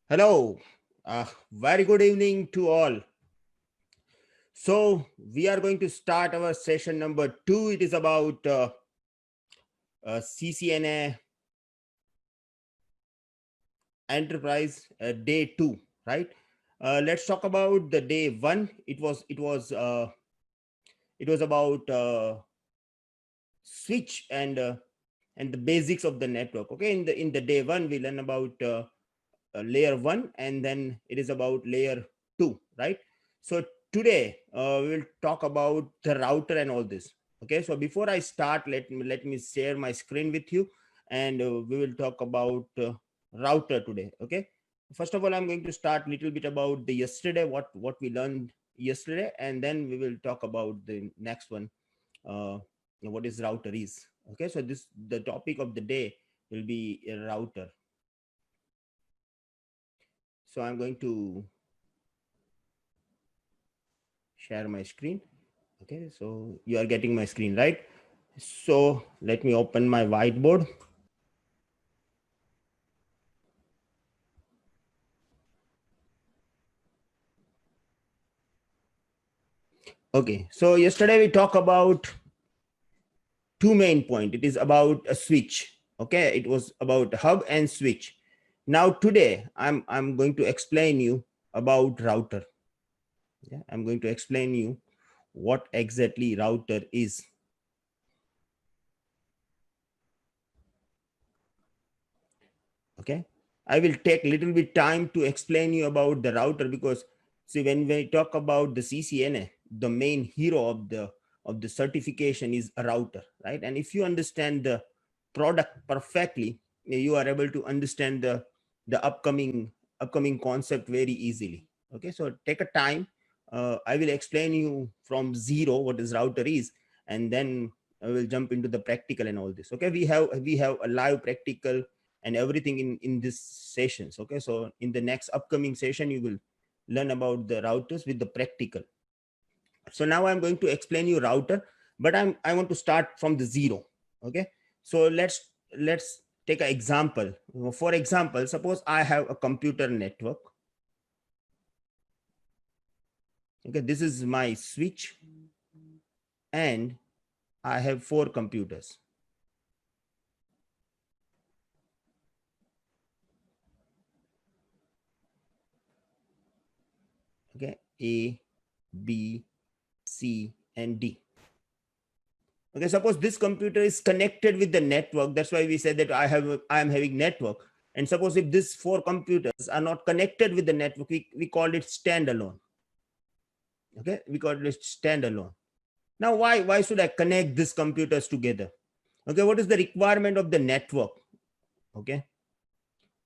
Hello, very good evening to all. So, we are going to start our session number 2. It is about CCNA Enterprise Day 2, right? Let's talk about the day 1. It was about switch and the basics of the network. Okay, in the day 1 we learn about layer 1, and then it is about layer 2, right? So today we will talk about the router and all this. Okay, so before I start, let me share my screen with you, and we will talk about router today. Okay, first of all, I'm going to start little bit about the yesterday, what we learned yesterday, and then we will talk about the next one, uh, what is router is. Okay, so this the topic of the day will be a router. So I'm going to share my screen. Okay, so you are getting my screen, right? So let me open my whiteboard. Okay, so yesterday we talked about two main point. It is about a switch. Okay, it was about hub and switch. Now today I'm going to explain you about router. Yeah, I'm going to explain you what exactly router is. Okay, I will take little bit time to explain you about the router, because see, when we talk about the CCNA, the main hero of the certification is a router, right? And if you understand the product perfectly, you are able to understand the upcoming concept very easily. Okay, so take a time. I will explain you from zero what is router is, and then I will jump into the practical and all this. Okay, we have a live practical and everything in this sessions. Okay, so in the next upcoming session you will learn about the routers with the practical. So now I'm going to explain you router, but I want to start from the zero. Okay, so let's take an example. For example, suppose I have a computer network. Okay, this is my switch, and I have 4 computers. Okay, A, B, C, and D. Okay, suppose this computer is connected with the network. That's why we said that I am having network. And suppose if these 4 computers are not connected with the network, we call it standalone. Okay, we call it standalone. Now, why should I connect these computers together? Okay, what is the requirement of the network? Okay,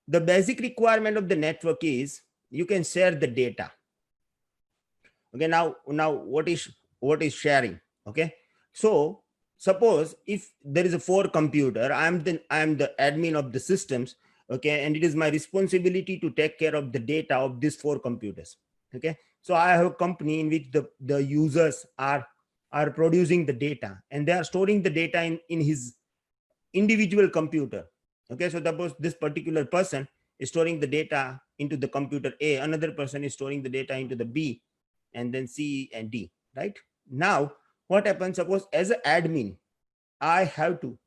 the basic requirement of the network is you can share the data. Okay, now what is sharing? Okay, so suppose if there is a 4 computer, I'm the admin of the systems. Okay, and it is my responsibility to take care of the data of these 4 computers. Okay, so I have a company in which the users are producing the data, and they are storing the data in his individual computer. Okay, so suppose this particular person is storing the data into the computer A, another person is storing the data into the B, and then C and D, right? Now, what happens? Suppose as an admin, I have to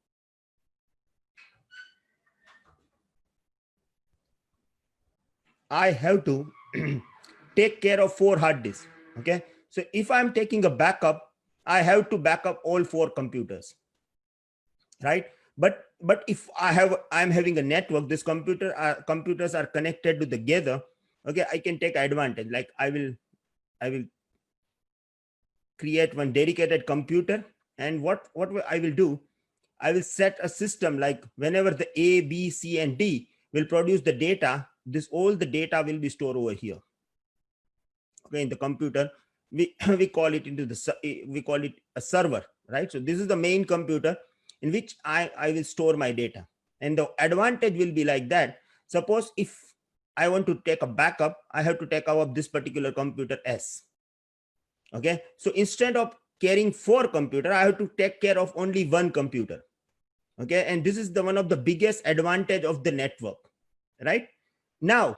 I have to take care of 4 hard disks. Okay, so if I'm taking a backup, I have to back up all 4 computers, right? But if I'm having a network, this computers are connected to together. Okay, I can take advantage. Like I will create one dedicated computer, and what I will do, I will set a system like whenever the A, B, C, and D will produce the data, this all the data will be stored over here. Okay, in the computer, we we call it we call it a server, right? So this is the main computer in which I will store my data. And the advantage will be like that. Suppose if I want to take a backup, I have to take out this particular computer S. Okay, so instead of carrying 4 computer, I have to take care of only 1 computer. Okay, and this is the one of the biggest advantage of the network, right? Now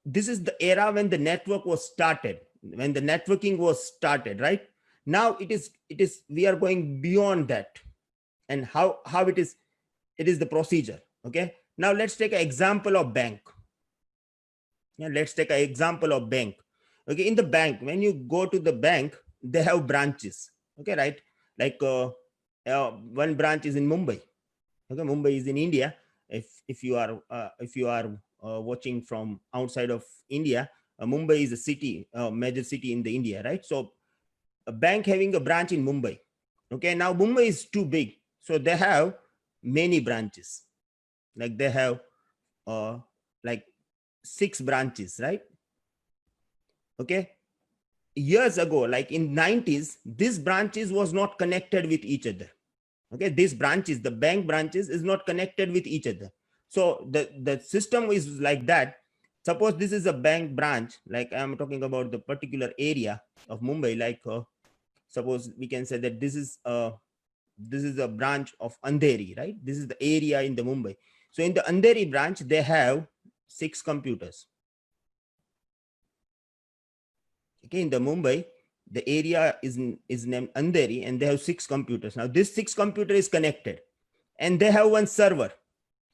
this is the era when the network was started, when the networking was started, right? Now it is we are going beyond that, and how it is the procedure. Okay, now let's take an example of bank. Yeah, let's take an example of bank. Okay, in the bank, when you go to the bank, they have branches. Okay, right? Like one branch is in Mumbai. Okay, Mumbai is in India. If you are watching from outside of India, Mumbai is a city, major city in the India, right? So a bank having a branch in Mumbai. Okay, now Mumbai is too big, so they have many branches. Like they have like 6 branches, right? Okay, years ago, like in 90s, these branches was not connected with each other. Okay, these branches, the bank branches, is not connected with each other. So the system is like that. Suppose this is a bank branch, like I'm talking about the particular area of Mumbai, like suppose we can say that this is a branch of Andheri, right? This is the area in the Mumbai. So in the Andheri branch, they have 6 computers. Okay, in the Mumbai, the area is named Andheri, and they have 6 computers. Now this 6 computer is connected, and they have one server.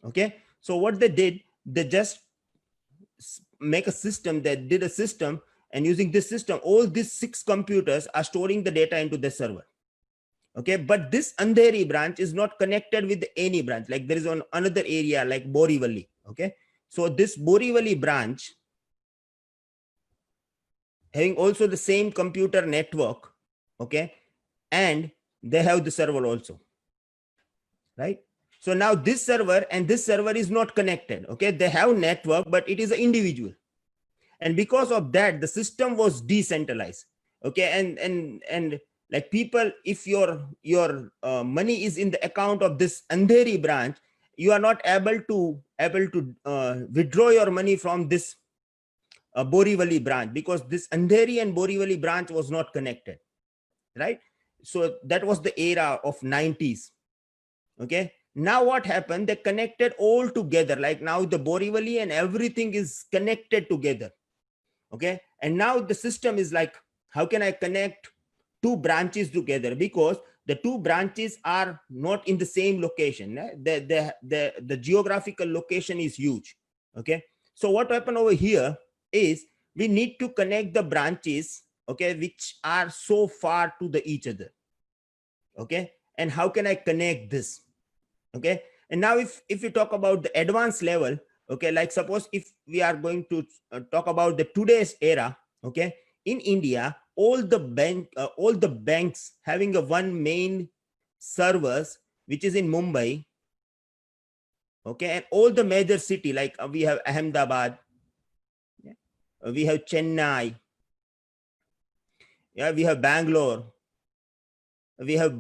Okay, so what they did, they just make a system that did a system, and using this system, all these 6 computers are storing the data into the server. Okay, but this Andheri branch is not connected with any branch. Like there is another area like Borivali. Okay, so this Borivali branch having also the same computer network. Okay, and they have the server also, right? So now this server and this server is not connected. Okay, they have network, but it is an individual, and because of that, the system was decentralized. Okay, and like people, if your money is in the account of this Andheri branch, you are not able to withdraw your money from this Borivali branch, because this Andheri and Borivali branch was not connected, right? So that was the era of 90s. Okay, now what happened, they connected all together. Like now the Borivali and everything is connected together. Okay, and now the system is like, how can I connect 2 branches together? Because the 2 branches are not in the same location. The geographical location is huge. Okay, so what happened over here is we need to connect the branches, okay, which are so far to the each other. Okay, and how can I connect this? Okay, and now if you talk about the advanced level, okay, like suppose if we are going to talk about the today's era. Okay, in India, all the banks having a one main servers, which is in Mumbai. Okay, and all the major city, like we have Ahmedabad, yeah, we have Chennai, yeah, we have Bangalore, we have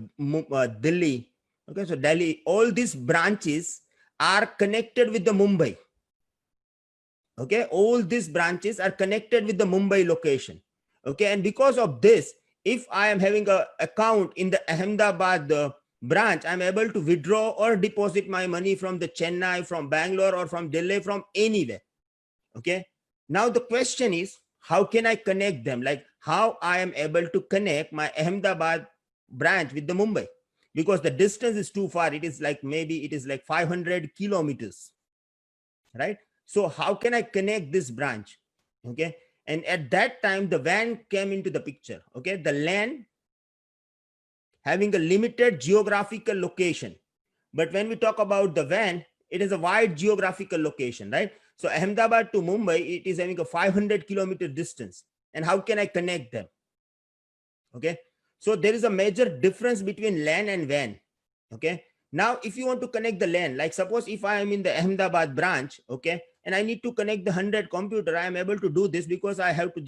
Delhi. Okay, so Delhi, all these branches are connected with the Mumbai. Okay, all these branches are connected with the Mumbai location. Okay, and because of this, if I am having a account in the Ahmedabad branch, I'm able to withdraw or deposit my money from the Chennai, from Bangalore, or from Delhi, from anywhere. Okay, now the question is, how can I connect them? Like how I am able to connect my Ahmedabad branch with the Mumbai, because the distance is too far. It is like, maybe it is like 500 kilometers, right? So how can I connect this branch? Okay, and at that time the WAN came into the picture. Okay, the LAN having a limited geographical location, but when we talk about the WAN, it is a wide geographical location, right? So Ahmedabad to Mumbai, it is having a 500-kilometer distance, and how can I connect them? Okay, so there is a major difference between LAN and WAN. Okay, now if you want to connect the LAN, like suppose if I am in the Ahmedabad branch, okay, and I need to connect the 100 computer, I am able to do this because I have to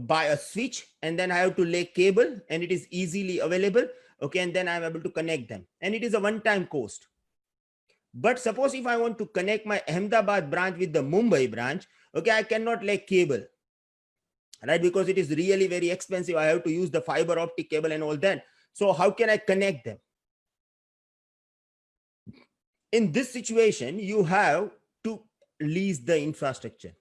buy a switch, and then I have to lay cable, and it is easily available. Okay, and then I'm able to connect them, and it is a one-time cost. But suppose if I want to connect my Ahmedabad branch with the Mumbai branch, okay, I cannot lay cable, right? Because it is really very expensive. I have to use the fiber optic cable and all that. So how can I connect them? in this situation, you have to lease the infrastructure.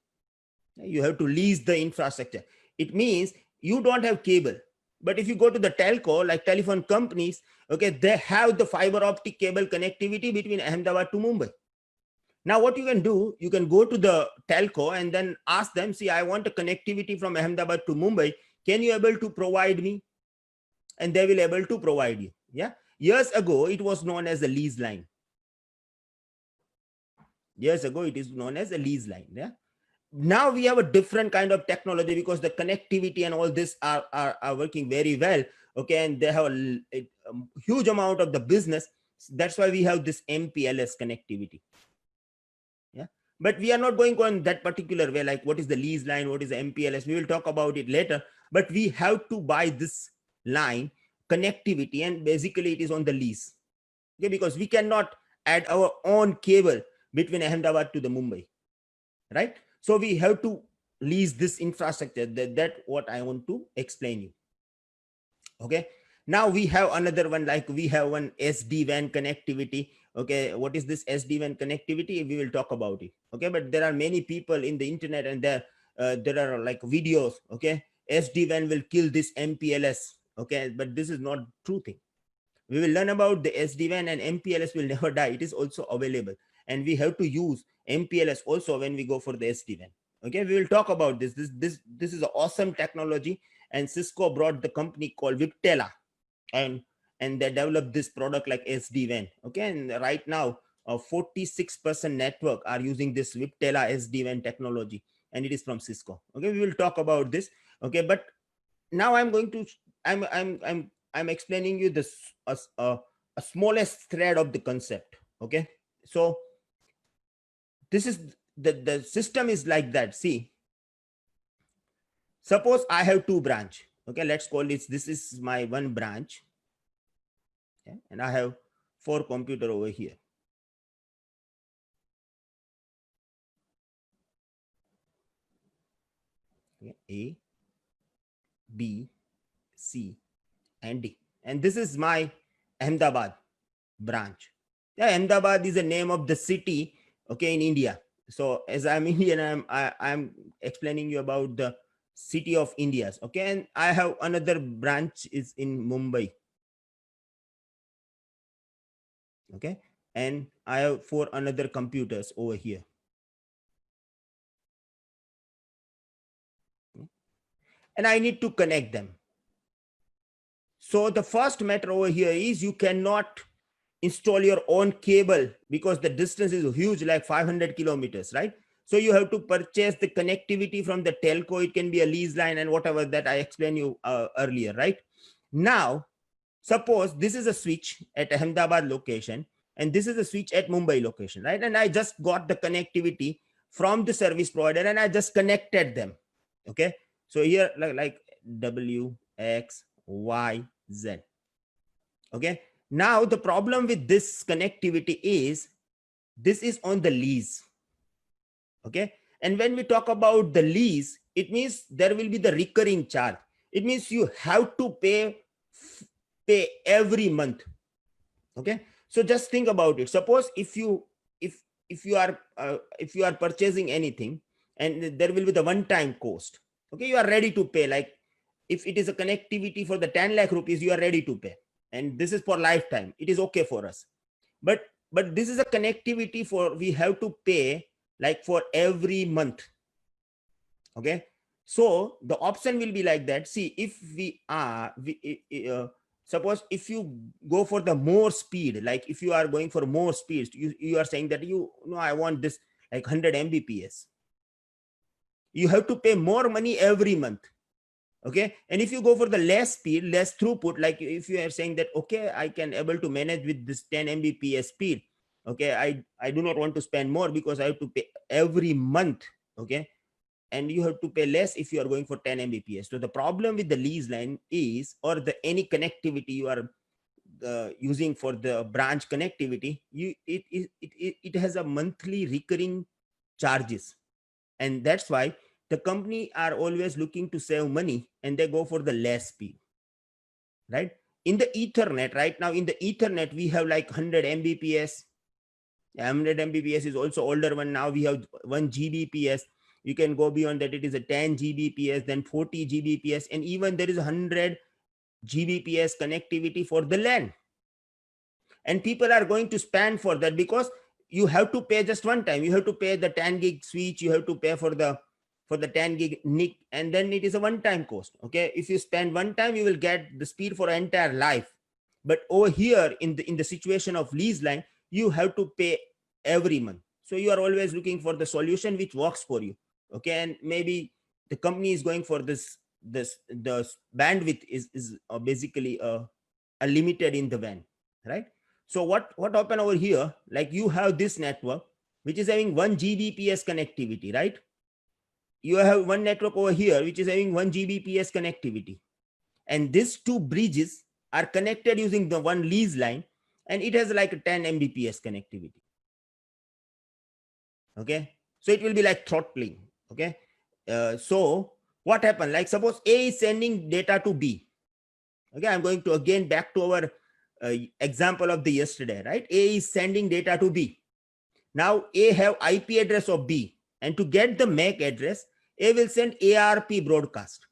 You have to lease the infrastructure. It means you don't have cable. But if you go to the telco, like telephone companies, okay, they have the fiber optic cable connectivity between Ahmedabad to Mumbai. Now, what you can do, you can go to the telco and then ask them, see, I want a connectivity from Ahmedabad to Mumbai. Can you able to provide me? And they will able to provide you. Yeah. Years ago, it was known as a lease line. Years ago, it is known as a lease line. Yeah. Now we have a different kind of technology because the connectivity and all this are working very well. Okay. And they have a huge amount of the business. That's why we have this MPLS connectivity. Yeah. But we are not going on that particular way, like what is the lease line, what is the MPLS. We will talk about it later. But we have to buy this line connectivity, and basically it is on the lease. Okay, because we cannot add our own cable between Ahmedabad to the Mumbai, right? So we have to lease this infrastructure. That what I want to explain you. Okay. Now we have another one, like we have one SD-WAN connectivity. Okay, what is this SD-WAN connectivity? We will talk about it. Okay, but there are many people in the internet, and there are like videos. Okay, SD-WAN will kill this MPLS. Okay, but this is not true thing. We will learn about the SD-WAN, and MPLS will never die. It is also available, and we have to use MPLS also when we go for the SD-WAN. Okay, we will talk about this. This is an awesome technology, and Cisco brought the company called Viptela, and they developed this product like SD-WAN. Okay, and right now 46% network are using this Viptela SD-WAN technology, and it is from Cisco. Okay, we will talk about this. Okay, but now I'm explaining you this a smallest thread of the concept. Okay, so this is the system is like that. See, suppose I have two branch. Okay, let's call this is my one branch. Okay, and I have 4 computer over here. Okay, A, B, C, and D. And this is my Ahmedabad branch. Yeah, Ahmedabad is the name of the city, okay, in India. So as I'm Indian, I'm explaining you about the city of India. Okay, and I have another branch is in Mumbai. Okay, and I have 4 another computers over here. And I need to connect them. So the first matter over here is you cannot install your own cable because the distance is huge, like 500 kilometers, right? So you have to purchase the connectivity from the telco. It can be a lease line and whatever that I explained you earlier, right? Now, suppose this is a switch at Ahmedabad location and this is a switch at Mumbai location, right? And I just got the connectivity from the service provider and I just connected them. Okay. So here like W, X, Y, Z. Okay. Now the problem with this connectivity is this is on the lease. Okay. And when we talk about the lease, it means there will be the recurring charge. It means you have to pay every month. Okay. So just think about it. Suppose if you are purchasing anything and there will be the one-time cost. Okay. You are ready to pay. Like if it is a connectivity for the 10 lakh rupees, you are ready to pay. And this is for lifetime. It is okay for us. But this is a connectivity for we have to pay like for every month. Okay. So the option will be like that. See, if suppose if you go for the more speed, like if you are going for more speeds, you are saying that I want this like 100 Mbps. You have to pay more money every month. Okay. And if you go for the less speed, less throughput, like if you are saying that, okay, I can able to manage with this 10 Mbps speed. Okay. I do not want to spend more because I have to pay every month. Okay. And you have to pay less if you are going for 10 Mbps. So the problem with the lease line is, or the any connectivity you are using for the branch connectivity, it has a monthly recurring charges. And that's why the company are always looking to save money and they go for the less speed, right? In the Ethernet, right now in the Ethernet, we have like 100 Mbps, 100 Mbps is also older one. Now we have 1 Gbps. You can go beyond that. It is a 10 Gbps, then 40 Gbps, and even there is 100 Gbps connectivity for the LAN. And people are going to spend for that because you have to pay just one time. You have to pay the 10 gig switch. You have to pay for the 10 gig NIC, and then it is a one-time cost. Okay, if you spend one time, you will get the speed for entire life. But over here in the situation of lease line, you have to pay every month. So you are always looking for the solution which works for you. Okay, and maybe the company is going for the bandwidth is basically a limited in the WAN, right? So what happened over here? Like you have this network which is having 1 Gbps connectivity, right? You have one network over here which is having 1 Gbps connectivity, and these two bridges are connected using the one lease line, and it has like a 10 Mbps connectivity. Okay, so it will be like throttling. Okay, so what happened? Like suppose A is sending data to B. Okay, I'm going to again back to our example of the yesterday, right? A is sending data to B. Now A have IP address of B, and to get the MAC address, A will send ARP broadcast.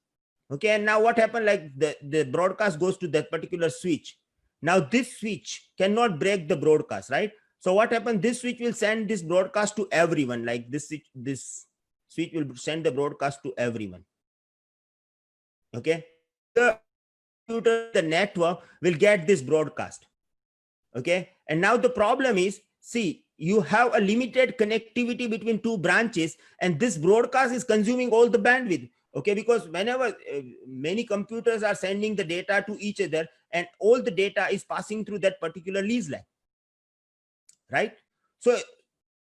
Okay, and now what happened? Like the broadcast goes to that particular switch. Now this switch cannot break the broadcast, right? So what happened? This switch will send this broadcast to everyone. Like this switch will send the broadcast to everyone. Okay, the network will get this broadcast. Okay, and now the problem is, see, you have a limited connectivity between two branches, and this broadcast is consuming all the bandwidth. Okay, because whenever many computers are sending the data to each other, and all the data is passing through that particular lease line, right? So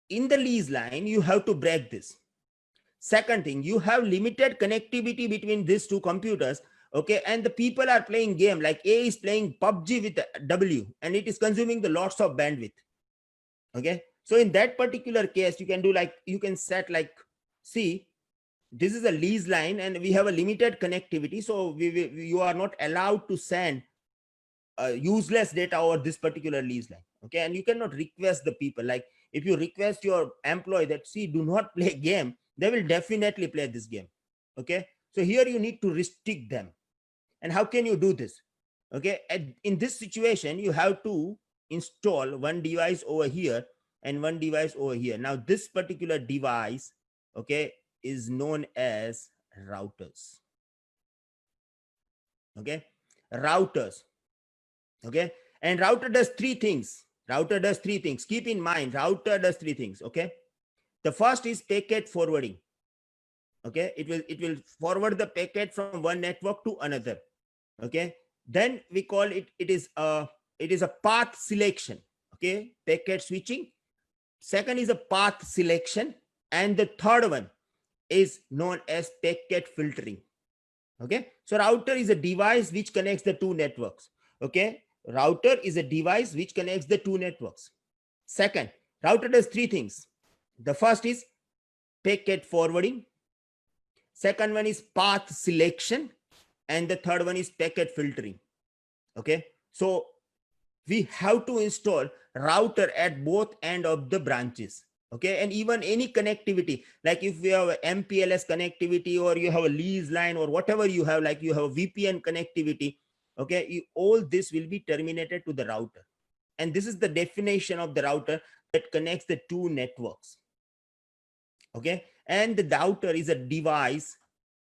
in the lease line, you have to break this. Second thing, you have limited connectivity between these two computers. Okay, and the people are playing game, like A is playing PUBG with W, and it is consuming the lots of bandwidth. Okay, so in that particular case, you can do like, you can set like, see, this is a lease line and we have a limited connectivity, so you are not allowed to send useless data over this particular lease line. Okay, and you cannot request the people, like if you request your employee that, see, do not play game, they will definitely play this game. Okay, so here you need to restrict them. And how can you do this? Okay, in this situation, you have to install one device over here and one device over here. Now this particular device, okay, is known as routers. Okay, routers. Okay, and router does three things. Keep in mind, router does three things. Okay, the first is packet forwarding. Okay, it will forward the packet from one network to another. Okay, then we call it is a path selection. Okay, packet switching. Second is a path selection, and the third one is known as packet filtering. Okay, so router is a device which connects the two networks. Okay, router is a device which connects the two networks. Second, router does three things. The first is packet forwarding, second one is path selection, and the third one is packet filtering. Okay, so we have to install router at both end of the branches. Okay, and even any connectivity, like if you have a MPLS connectivity, or you have a lease line, or whatever you have, like you have a VPN connectivity, okay, all this will be terminated to the router. And this is the definition of the router that connects the two networks. Okay, and the router is a device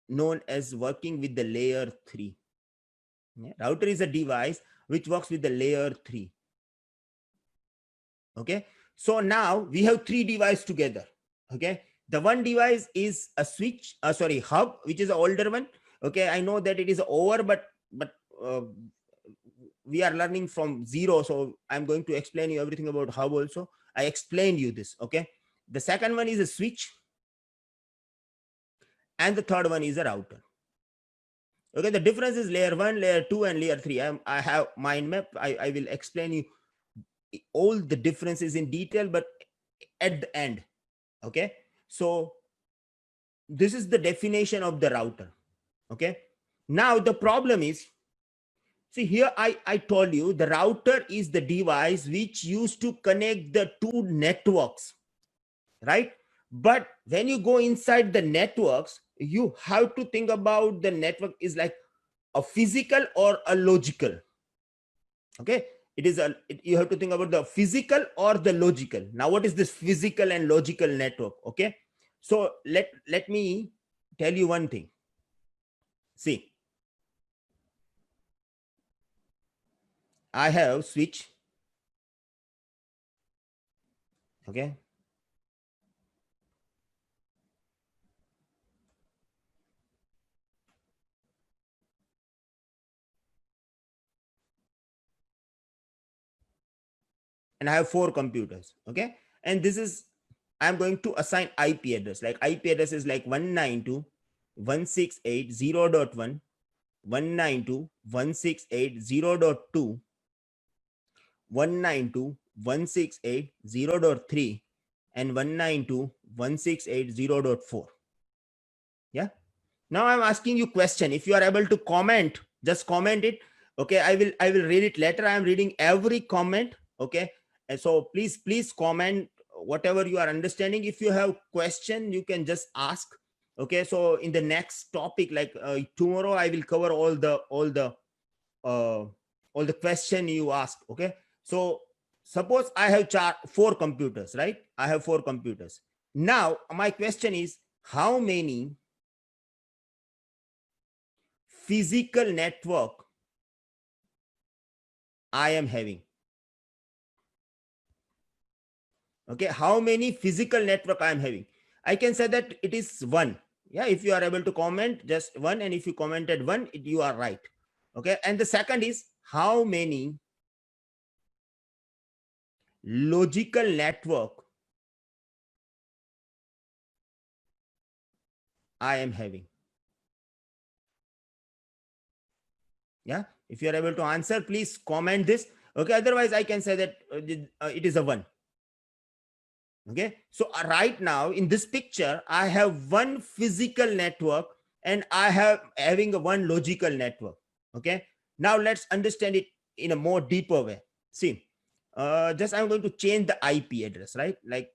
known as working with the layer 3. Yeah? Router is a device which works with the layer 3. Okay, so now we have three devices together. Okay, the one device is a switch, hub, which is an older one. Okay, I know that it is over, but we are learning from zero, so I'm going to explain you everything about hub also. I explained you this. Okay, the second one is a switch, and the third one is a router. Okay, the difference is layer 1, layer 2, and layer 3. I have mind map. I will explain you all the differences in detail, but at the end. Okay, so this is the definition of the router. Okay, now the problem is, See here, I told you the router is the device which used to connect the two networks, right? But when you go inside the networks, you have to think about the network is like a physical or a logical. Okay, you have to think about the physical or the logical. Now what is this physical and logical network? Okay, so let me tell you one thing. See, I have switch. Okay, and I have 4 computers. Okay, and this is, I'm going to assign IP address. Like IP address is like 192.168.0.1, 192.168.0.2, 192.168.0.3, and 192.168.0.4. Yeah. Now I'm asking you question. If you are able to comment, just comment it. Okay, I will read it later. I am reading every comment. Okay, and so please comment whatever you are understanding. If you have question, you can just ask. Okay, so in the next topic, like tomorrow, I will cover all the question you ask. Okay, so suppose I have 4 computers, right? I have 4 computers. Now my question is, how many physical network I am having? Okay, how many physical network I am having? I can say that it is 1. Yeah, if you are able to comment just 1, and if you commented 1, you are right. Okay, and the second is, how many logical network I am having? Yeah, if you are able to answer, please comment this. Okay, otherwise I can say that it is a 1. Okay, so right now in this picture, I have 1 physical network and I have having a 1 logical network. Okay, now let's understand it in a more deeper way. See, just I'm going to change the IP address, right? Like,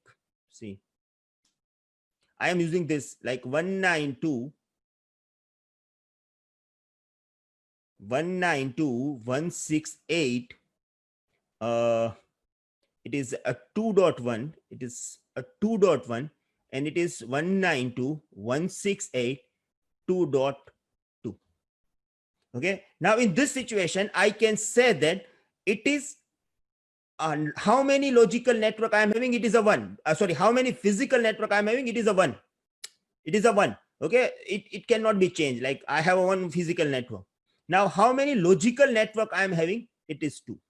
see, I am using this like 192.168. It is a 2.1. It is a 2.1, and it is 192.168.2.2. Okay, now in this situation, I can say that it is how many logical network I am having? It is a 1. Sorry, how many physical network I am having? It is a 1. It is a 1. Okay, it cannot be changed. Like I have a 1 physical network. Now how many logical network I am having? It is 2.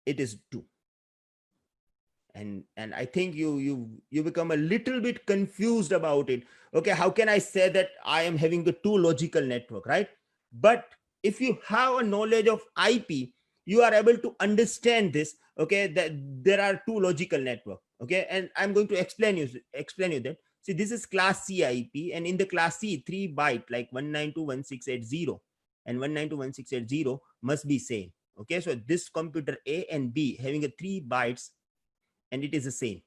It is 2. And I think you become a little bit confused about it. Okay, how can I say that I am having the 2 logical network, right? But if you have a knowledge of IP, you are able to understand this. Okay, that there are 2 logical network. Okay, and I'm going to explain you that. See, this is class C IP, and in the class C, 3 byte like 192.168.0 and 192.168.0 must be same. Okay, so this computer A and B having a 3 bytes, and it is the same.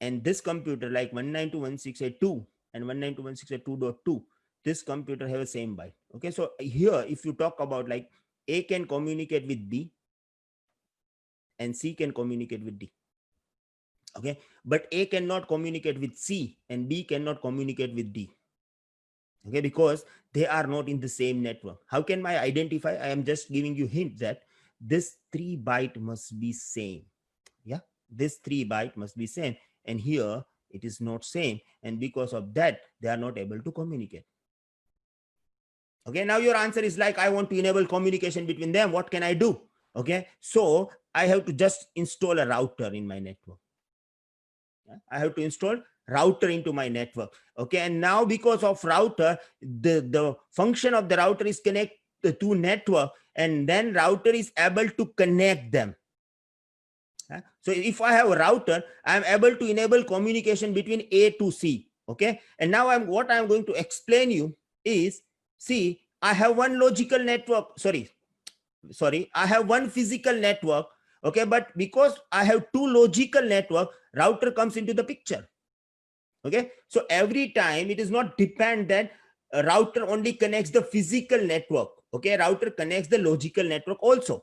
And this computer like 192.168.2 and 192.168.2.2, this computer have a same byte. Okay, so here if you talk about like A can communicate with B and C can communicate with D. Okay, but A cannot communicate with C and B cannot communicate with D. Okay, because they are not in the same network. How can I identify? I am just giving you hint that this 3 byte must be same. Yeah, this 3 byte must be same, and here it is not same, and because of that they are not able to communicate. Okay, now your answer is like, I want to enable communication between them. What can I do? Okay, so I have to just install a router in my network. I have to install router into my network. Okay, and now because of router, the function of the router is connect the 2 network, and then router is able to connect them. So if I have a router, I'm able to enable communication between A to C. Okay, and now what I'm going to explain you is, see, I have one logical network. Sorry, I have one physical network. Okay, but because I have two logical network, router comes into the picture. Okay, so every time it is not dependent. A router only connects the physical network. Okay, router connects the logical network also.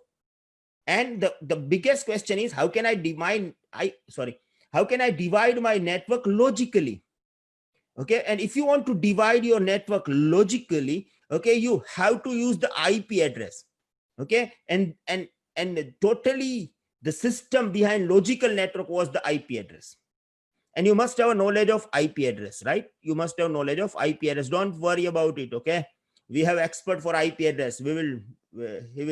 And the biggest question is, how can I divide my network logically? Okay, and if you want to divide your network logically, okay, you have to use the IP address. Okay, and totally the system behind logical network was the IP address. And you must have a knowledge of IP address, right? You must have knowledge of IP address. Don't worry about it. Okay, we have expert for IP address. He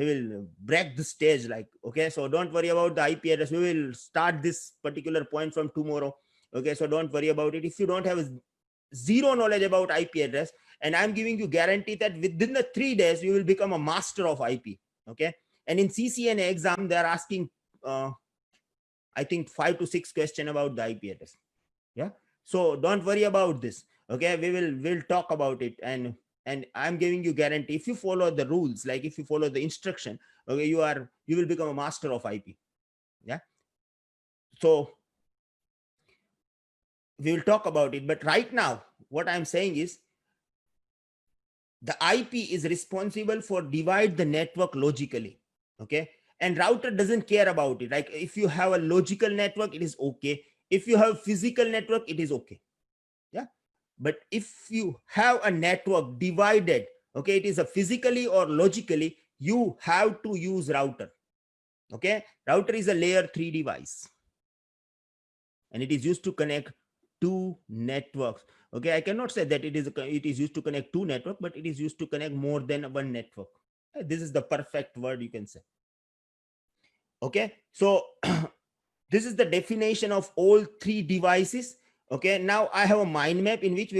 will break the stage, like, okay, so don't worry about the IP address. We will start this particular point from tomorrow. Okay, so don't worry about it. If you don't have zero knowledge about IP address, and I'm giving you guarantee that within the 3 days you will become a master of IP. Okay, and in CCNA exam they are asking I think 5 to 6 question about the IP address. Yeah, so don't worry about this. Okay, we'll talk about it. And I'm giving you guarantee, if you follow the rules, like if you follow the instruction, okay, you will become a master of IP. Yeah, so we will talk about it, but right now what I'm saying is the IP is responsible for divide the network logically. Okay, and router doesn't care about it. Like if you have a logical network, it is okay. If you have physical network, it is okay. Yeah, but if you have a network divided, okay, it is a physically or logically, you have to use router. Okay, router is a layer 3 device, and it is used to connect two networks. Okay, I cannot say that it is used to connect two network, but it is used to connect more than one network. This is the perfect word you can say. Okay, so this is the definition of all three devices. Okay, now I have a mind map in which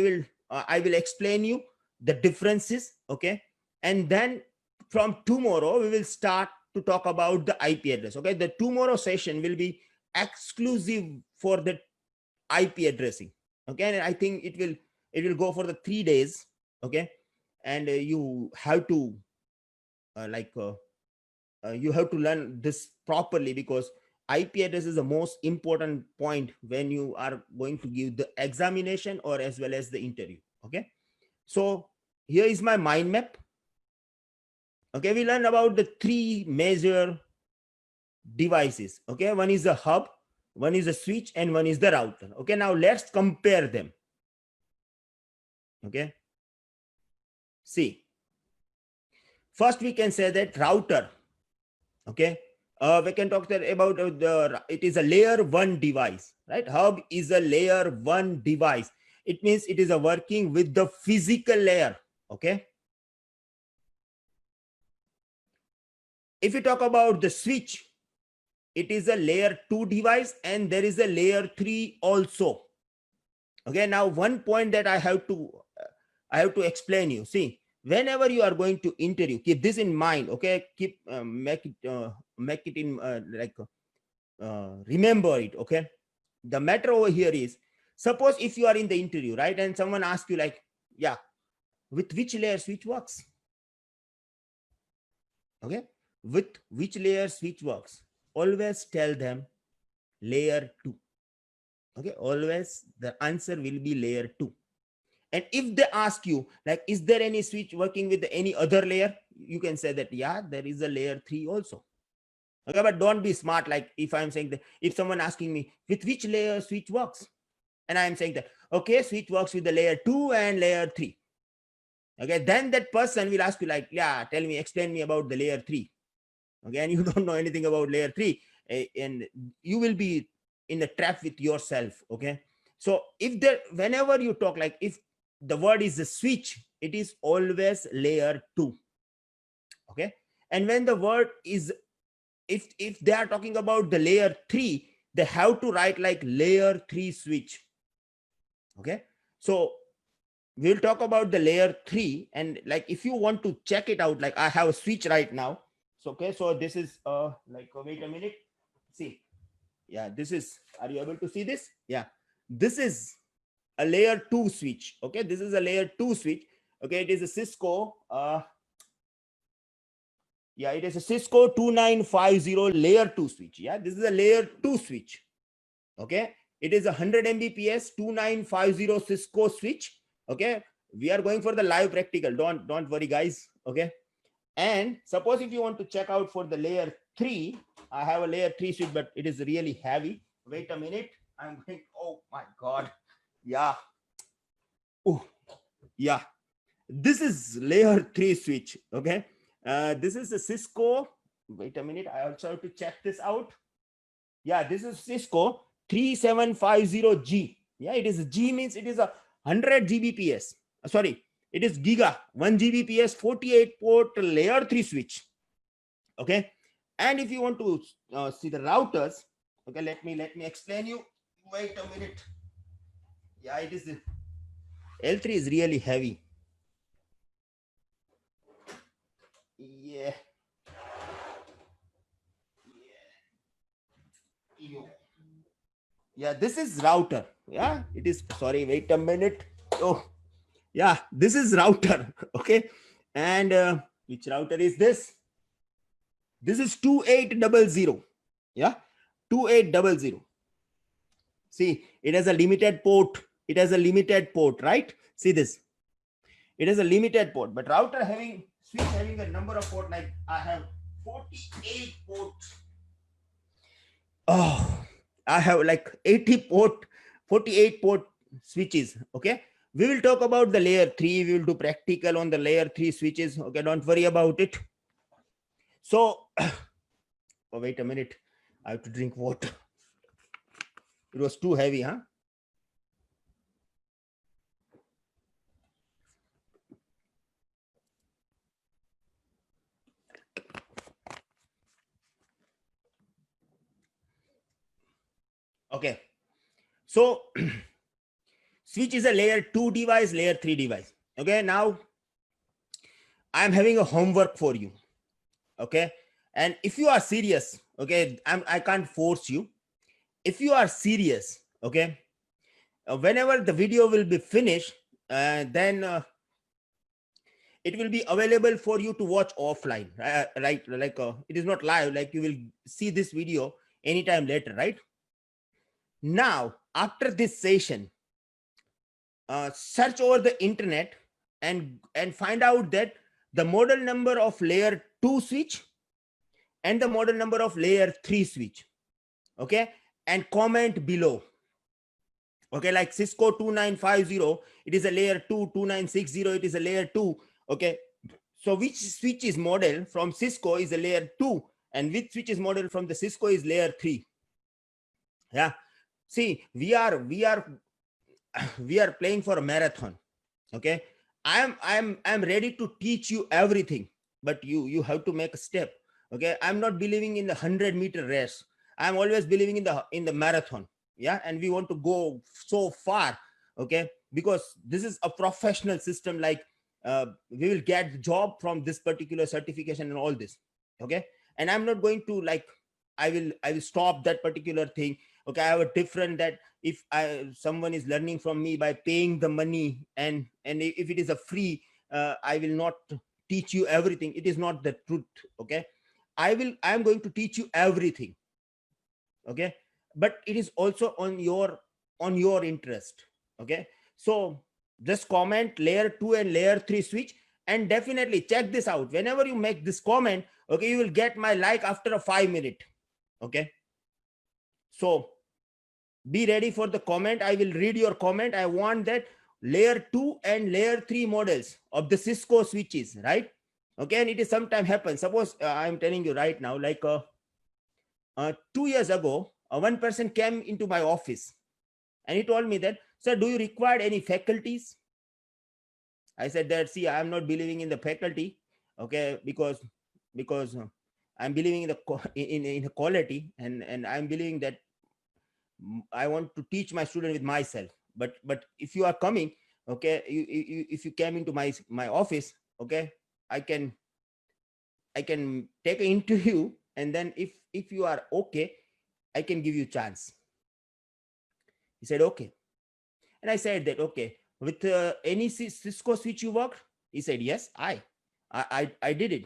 I will explain you the differences. Okay, and then from tomorrow we will start to talk about the IP address. Okay, the tomorrow session will be exclusive for the IP addressing. Okay, and I think it will go for the 3 days. Okay, and you have to you have to learn this properly, because IP address is the most important point when you are going to give the examination or as well as the interview. Okay, so here is my mind map. Okay, we learned about the three major devices. Okay, one is a hub, one is a switch, and one is the router. Okay, now let's compare them. Okay, see, first we can say that router. Okay, we can talk about it is a layer 1 device, right? Hub is a layer 1 device. It means it is a working with the physical layer. Okay, if you talk about the switch, it is a layer 2 device, and there is a layer 3 also. Okay, now one point that I have to explain you. See, whenever you are going to interview, keep this in mind. Okay, keep make it in remember it. Okay, the matter over here is, suppose if you are in the interview, right, and someone asks you like, yeah, with which layer switch works? Okay, with which layer switch works? Always tell them layer 2. Okay, always the answer will be layer 2. And if they ask you like, is there any switch working with any other layer, you can say that yeah, there is a layer 3 also. Okay, but don't be smart. Like if I'm saying that, if someone asking me with which layer switch works, and I'm saying that okay, switch works with the layer 2 and layer 3. Okay, then that person will ask you like, yeah, tell me, explain me about the layer 3. Okay, and you don't know anything about layer 3, and you will be in a trap with yourself. Okay, so if there, whenever you talk, like if the word is a switch, it is always layer 2. Okay, and when the word is, if they are talking about the layer 3, they have to write like layer 3 switch. Okay, so we'll talk about the layer 3, and like if you want to check it out, like I have a switch right now. So okay, so this is wait a minute, see, yeah, this is, are you able to see this? Yeah, this is a layer 2 switch. Okay, this is a layer 2 switch. Okay, it is a Cisco. Yeah, it is a Cisco 2950 layer 2 switch. Yeah, this is a layer 2 switch. Okay, it is a 100 Mbps 2950 Cisco switch. Okay, we are going for the live practical. Don't worry, guys. Okay, and suppose if you want to check out for the layer 3, I have a layer 3 switch, but it is really heavy. Wait a minute. I'm going. Oh my God. Yeah. Oh, yeah. This is layer 3 switch. Okay. This is a Cisco. Wait a minute. I also have to check this out. Yeah, this is Cisco 3750G. Yeah, it is G means it is a 100 Gbps. Sorry, it is Giga 1 Gbps 48 port layer 3 switch. Okay, and if you want to see the routers, okay, let me explain you. Wait a minute. Yeah, it is L3 is really heavy. Yeah. Yeah, this is router. Yeah, it is. Sorry, wait a minute. Oh, yeah, this is router. Okay, and which router is this? This is 2800. Yeah, 2800. See, it has a limited port. It has a limited port, right? See this. It has a limited port, but router having switch having a number of port, like I have 48 ports. Oh, I have like 80 port, 48 port switches. Okay, we will talk about the layer 3. We will do practical on the layer 3 switches. Okay, don't worry about it. So oh, wait a minute, I have to drink water. It was too heavy, huh? Okay, so switch is a layer 2 device, layer 3 device. Okay, now I'm having a homework for you. Okay, and if you are serious, okay, I can't force you. If you are serious, okay, whenever the video will be finished, then it will be available for you to watch offline, right? Like it is not live, like you will see this video anytime later, right? Now after this session, search over the internet and find out that the model number of layer 2 switch and the model number of layer 3 switch. Okay, and comment below. Okay, like Cisco 2950, it is a layer 2. 2960, it is a layer 2. Okay, so which switch is model from Cisco is a layer 2, and which switch is model from the Cisco is layer 3. Yeah, see, we are playing for a marathon. Okay, I'm ready to teach you everything, but you have to make a step. Okay, I'm not believing in the 100-meter race. I'm always believing in the marathon. Yeah, and we want to go so far. Okay, because this is a professional system. Like we will get the job from this particular certification and all this. Okay, and I'm not going to like I will stop that particular thing. Okay, I have a different that if someone is learning from me by paying the money, and if it is a free, I will not teach you everything. It is not the truth. Okay, I'm going to teach you everything. Okay, but it is also on your interest. Okay, so just comment layer 2 and layer 3 switch, and definitely check this out. Whenever you make this comment, okay, you will get my like after a 5 minute. Okay, so be ready for the comment. I will read your comment. I want that layer 2 and layer 3 models of the Cisco switches, right? Okay, and it is sometime happen. Suppose I'm telling you right now, like 2 years ago, one person came into my office and he told me that, sir, do you require any faculties? I said that, see, I'm not believing in the faculty. Okay, because I'm believing in the in quality, and I'm believing that I want to teach my student with myself. But if you are coming, okay, if you came into my office, okay, I can take an interview, and then if you are okay, I can give you chance. He said okay, and I said that, okay, with any Cisco switch you work? He said, yes, I did it.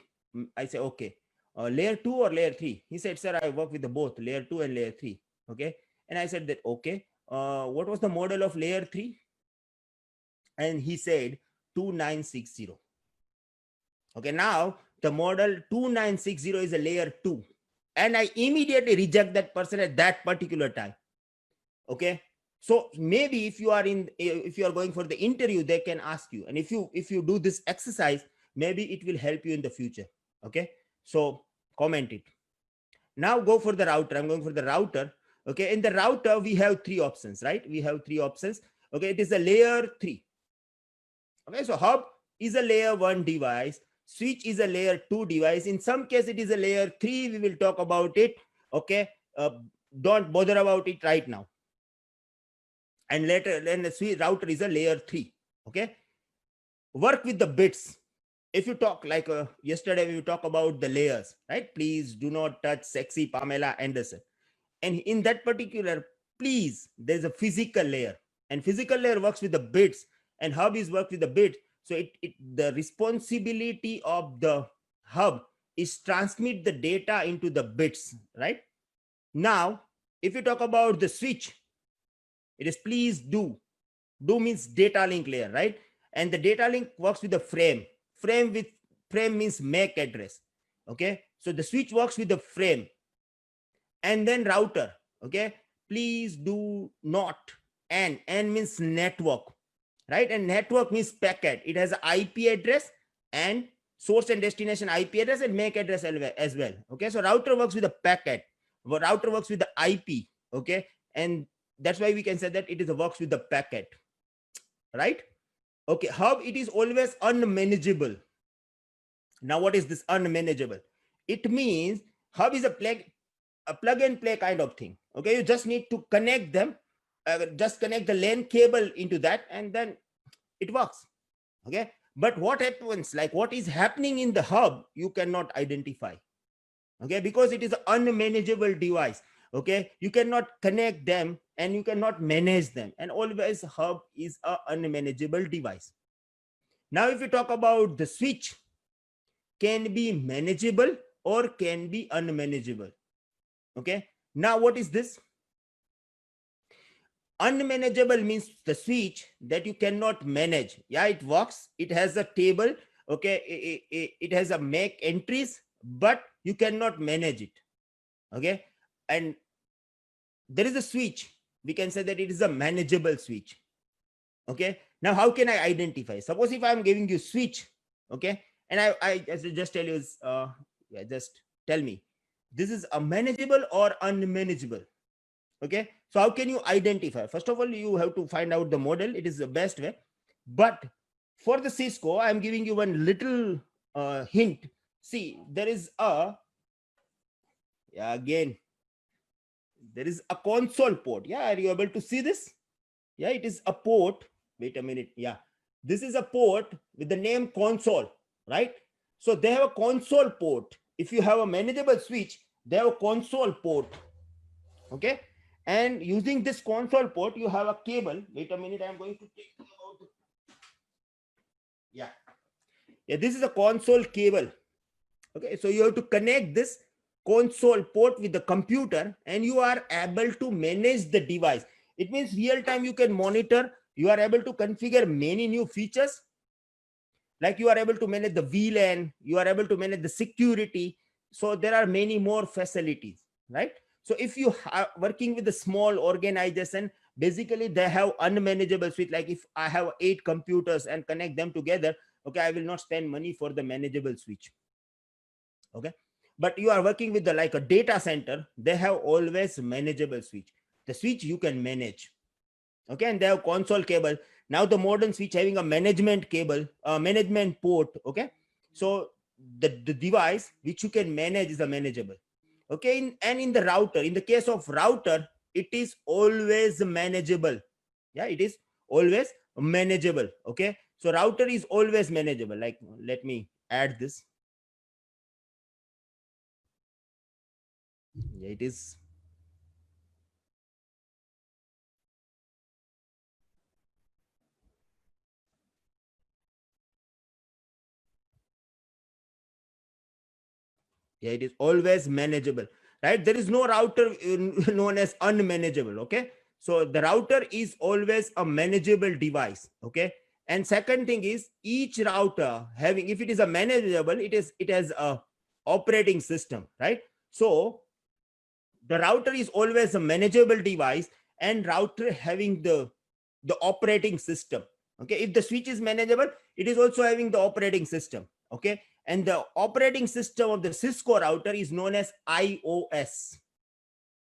I said, okay. Layer 2 or layer 3? He said, sir, I work with the both layer 2 and layer 3. Okay. And I said that, okay, what was the model of layer 3? And he said 2960. Okay, now the model 2960 is a layer 2. And I immediately reject that person at that particular time. Okay. So maybe if you are going for the interview, they can ask you. And if you do this exercise, maybe it will help you in the future. Okay. So comment it. Now go for the router. I'm going for the router. Okay. In the router, we have 3 options, right? We have 3 options. Okay. It is a layer 3. Okay. So hub is a layer 1 device. Switch is a layer 2 device. In some case, it is a layer 3. We will talk about it. Okay. Don't bother about it right now. And later, then the switch router is a layer 3. Okay. Work with the bits. If you talk like yesterday, we talk about the layers, right? Please do not touch sexy Pamela Anderson. And in that particular, please, there's a physical layer, and physical layer works with the bits, and hub is work with the bit. So the responsibility of the hub is transmit the data into the bits, right? Now, if you talk about the switch, it is please do. Do means data link layer, right? And the data link works with the frame. Frame means MAC address. Okay. So the switch works with the frame. And then router. Okay. Please do not. N means network, right? And network means packet. It has an IP address and source and destination IP address and MAC address as well. Okay. So router works with the packet. Router works with the IP. Okay. And that's why we can say that it is a works with the packet, right? Okay. Hub, it is always unmanageable. Now, what is this unmanageable? It means hub is a plug and play kind of thing. Okay. You just need to connect them, just connect the LAN cable into that, and then it works. Okay. But what happens, like what is happening in the hub, you cannot identify. Okay. Because it is an unmanageable device. Okay. You cannot connect them and you cannot manage them. And always hub is an unmanageable device. Now, if you talk about the switch, can be manageable or can be unmanageable. Okay. Now, what is this? Unmanageable means the switch that you cannot manage. Yeah, it works. It has a table. Okay. It has a MAC entries, but you cannot manage it. Okay. And there is a switch. We can say that it is a manageable switch. Okay. Now, how can I identify? Suppose if I'm giving you switch, okay, and I just tell you, yeah, just tell me, this is a manageable or unmanageable. Okay. So how can you identify? First of all, you have to find out the model. It is the best way. But for the Cisco, I'm giving you one little hint. See, there is again, there is a console port. Yeah, are you able to see this? Yeah, it is a port. Wait a minute. Yeah, this is a port with the name console, right? So they have a console port. If you have a manageable switch, they have a console port. Okay. And using this console port, you have a cable. Wait a minute. I'm going to take you out. Yeah. Yeah, this is a console cable. Okay. So you have to connect this console port with the computer and you are able to manage the device. It means real time you can monitor. You are able to configure many new features. Like you are able to manage the VLAN. You are able to manage the security. So there are many more facilities, right? So if you are working with a small organization, basically they have unmanageable switch. Like if I have 8 computers and connect them together, okay, I will not spend money for the manageable switch. Okay. But you are working with like a data center, they have always manageable switch. The switch you can manage. Okay. And they have console cable. Now the modern switch having a management cable, management port. Okay. So the device which you can manage is a manageable. Okay. And in the router, in the case of router, it is always manageable. Yeah, it is always manageable. Okay. So router is always manageable. Like, let me add this. Yeah, it is. Yeah, it is always manageable, right? There is no router known as unmanageable. Okay, so the router is always a manageable device. Okay, and second thing is each router having, if it is a manageable, it has a operating system, right? So the router is always a manageable device, and router having the operating system. Okay, if the switch is manageable, it is also having the operating system. Okay, and the operating system of the Cisco router is known as iOS.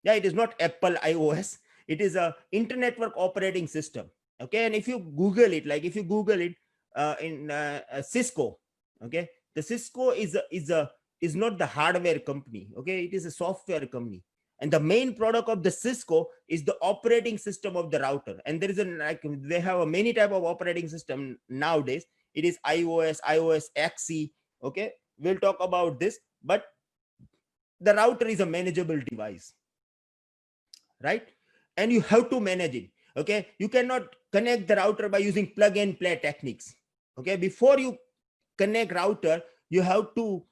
Yeah, it is not Apple iOS, it is a Internetwork Operating System. Okay, and if you google it, like if you google it in Cisco, okay, the Cisco is not the hardware company. Okay, it is a software company, and the main product of the Cisco is the operating system of the router. And there is a, like, they have a many type of operating system nowadays. It is iOS, iOS XE. Okay, we'll talk about this, but the router is a manageable device, right? And you have to manage it. Okay, you cannot connect the router by using plug and play techniques. Okay, before you connect router, you have to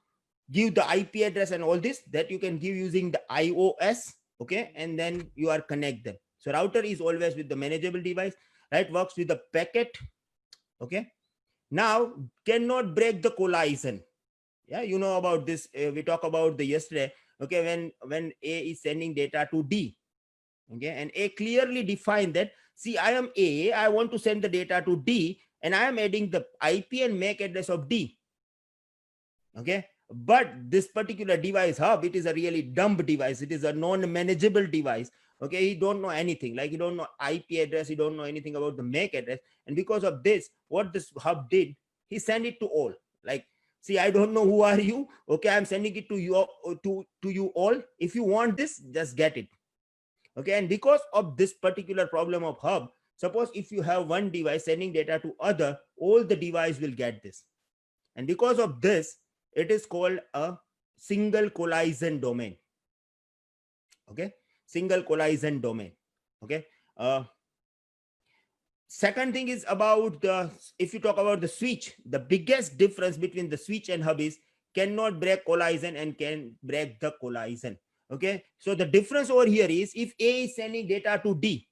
give the IP address and all this that you can give using the iOS. Okay, and then you are connect them. So router is always with the manageable device, right? Works with the packet. Okay, now cannot break the collision. Yeah, you know about this. We talk about the yesterday. Okay, when A is sending data to D, okay, and A clearly defined that, see, I am A, I want to send the data to D, and I am adding the IP and MAC address of D. Okay, but this particular device hub, it is a really dumb device, it is a non-manageable device. Okay, he don't know anything, like he don't know IP address, he don't know anything about the MAC address. And because of this, what this hub did, he sent it to all, like, see, I don't know who are you. Okay, I'm sending it to you, to you all. If you want this, just get it. Okay, and because of this particular problem of hub, suppose if you have one device sending data to other, all the device will get this. And because of this, it is called a single collision domain. Okay, single collision domain. Okay, second thing is about the, if you talk about the switch, the biggest difference between the switch and hub is cannot break collision and can break the collision. Okay, so the difference over here is, if A is sending data to D,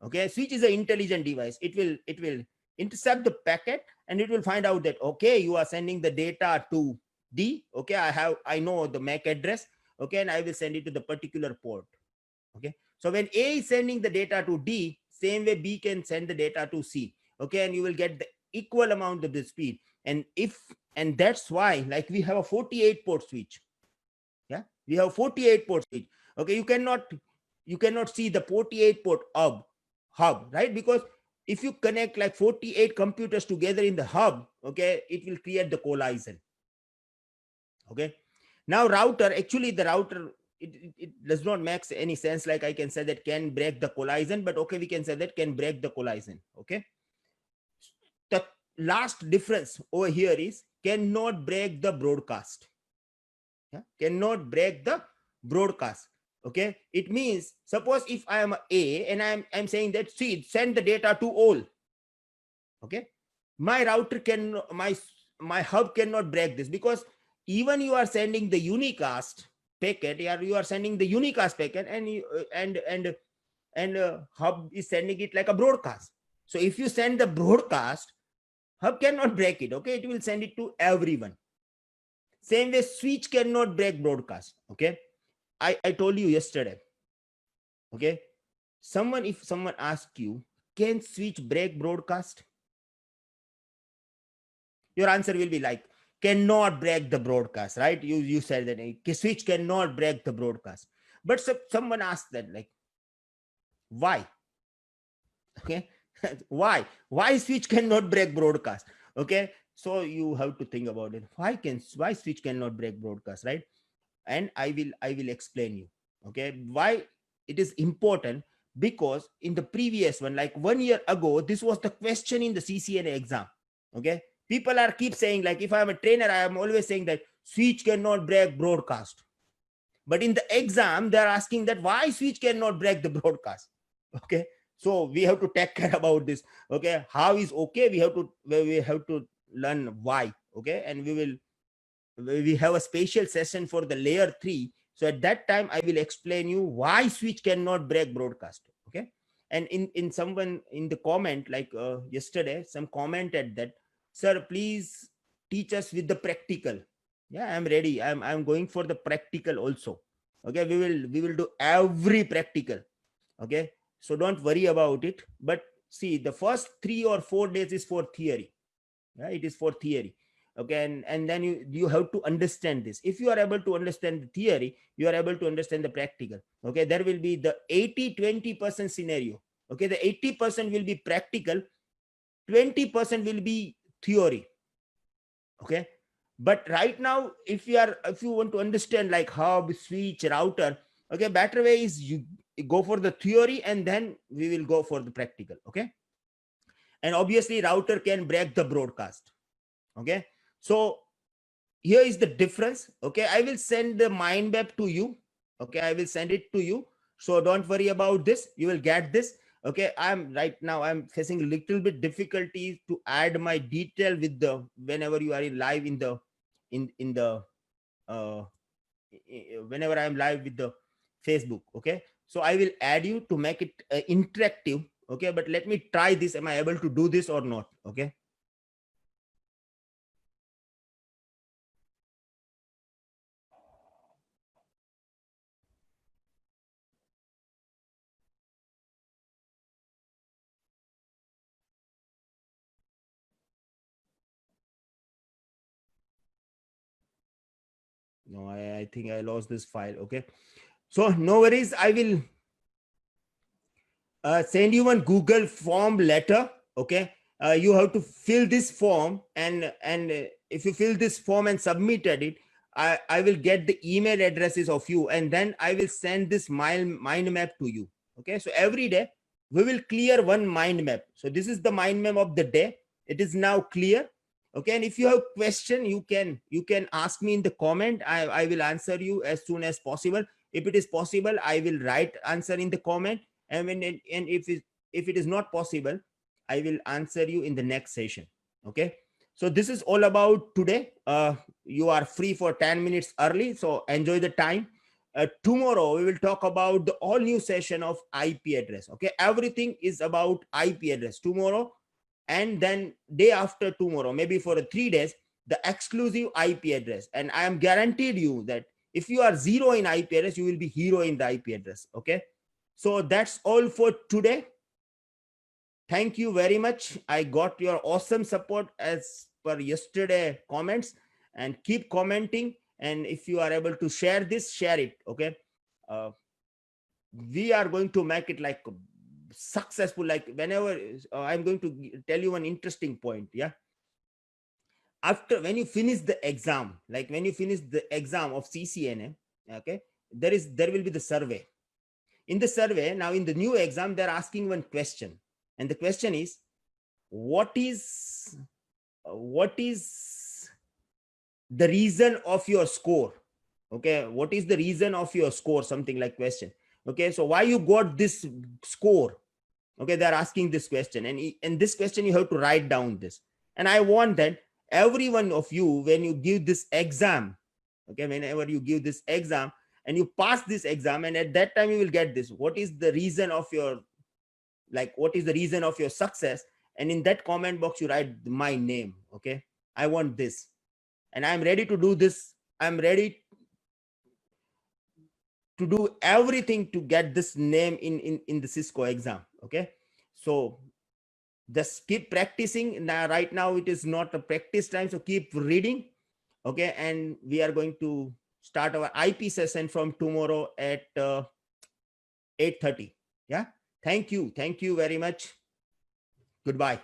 okay, switch is an intelligent device, it will intercept the packet, and it will find out that, okay, you are sending the data to D. Okay, I know the MAC address. Okay, and I will send it to the particular port. Okay, so when A is sending the data to D, same way B can send the data to C. Okay, and you will get the equal amount of the speed. And that's why, like, we have a 48 port switch. Yeah, we have 48 port switch. Okay, you cannot see the 48 port hub, right? Because if you connect like 48 computers together in the hub, okay, it will create the collision. Okay, now router, actually the router, it does not make any sense. Like, I can say that can break the collision, but okay, we can say that can break the collision. Okay, the last difference over here is cannot break the broadcast. Yeah, cannot break the broadcast. Okay, it means, suppose if I am A and I'm saying that, see, send the data to all. Okay, my router can, my hub cannot break this, because even you are sending the unicast packet, you are sending the unicast packet, and hub is sending it like a broadcast. So if you send the broadcast, hub cannot break it. Okay, it will send it to everyone. Same way, switch cannot break broadcast. Okay, I told you yesterday. Okay, if someone asks you, can switch break broadcast? Your answer will be like, cannot break the broadcast, right? You said that switch cannot break the broadcast. But someone asked that, like, why? Okay, why switch cannot break broadcast? Okay, so you have to think about it. Why switch cannot break broadcast, right? And I will explain you. Okay, why it is important. Because in the previous one, like 1 year ago, this was the question in the CCNA exam. Okay, people are keep saying, like, if I'm a trainer, I am always saying that switch cannot break broadcast. But in the exam, they're asking that why switch cannot break the broadcast. Okay, so we have to take care about this. Okay, how is okay, we have to learn why. Okay, and we will we have a special session for the layer 3. So at that time, I will explain you why switch cannot break broadcast. Okay. And in someone in the comment, like yesterday, some commented that, sir, please teach us with the practical. Yeah, I'm ready. I'm going for the practical also. Okay, we will do every practical. Okay, so don't worry about it. But see, the first 3 or 4 days is for theory. Yeah, it is for theory. Okay, and then you have to understand this. If you are able to understand the theory, you are able to understand the practical. Okay, there will be the 80-20% scenario. Okay, the 80% will be practical, 20% will be theory. Okay, but right now, if you want to understand like hub, switch, router, okay, better way is you go for the theory and then we will go for the practical. Okay, and obviously router can break the broadcast. Okay, so here is the difference. Okay, I will send the mind map to you. Okay, I will send it to you, so don't worry about this, you will get this. Okay, I'm facing a little bit difficulty to add my detail with the whenever you are in live in the in the uh whenever I'm live with the Facebook. Okay, so I will add you to make it interactive. Okay, but let me try this, am I able to do this or not? Okay. No, I think I lost this file. Okay, so no worries, I will send you one Google form letter. Okay, you have to fill this form, and if you fill this form and submitted it, I will get the email addresses of you, and then I will send this mind map to you. Okay, so every day we will clear one mind map. So this is the mind map of the day. It is now clear. Okay, and if you have question, you can ask me in the comment. I will answer you as soon as possible. If it is possible, I will write answer in the comment, and if it is not possible, I will answer you in the next session. Okay, so this is all about today. You are free for 10 minutes early, so enjoy the time. Tomorrow we will talk about the all new session of IP address. Okay, everything is about IP address tomorrow, and then day after tomorrow, maybe for 3 days, the exclusive IP address. And I am guaranteed you that if you are zero in IP address, you will be hero in the IP address. Okay, so that's all for today. Thank you very much. I got your awesome support as per yesterday comments, and keep commenting. And if you are able to share this, share it. Okay, uh, we are going to make it like successful. Like whenever I'm going to tell you an interesting point. Yeah, after when you finish the exam, like when you finish the exam of CCNA, okay, there will be the survey. In the survey, now in the new exam, they're asking one question, and the question is, what is the reason of your score? Okay, what is the reason of your score? Something like question. Okay, so why you got this score? Okay, they're asking this question, and in this question you have to write down this. And I want that every one of you, when you give this exam, okay, whenever you give this exam and you pass this exam, and at that time you will get this, what is the reason of your, like, what is the reason of your success? And in that comment box you write my name. Okay, I want this, and I'm ready to do this. I'm ready to do everything to get this name in the Cisco exam. Okay, so just keep practicing. Now right now it is not a practice time, so keep reading. Okay, and we are going to start our IP session from tomorrow at 8:30. Yeah, thank you very much. Goodbye.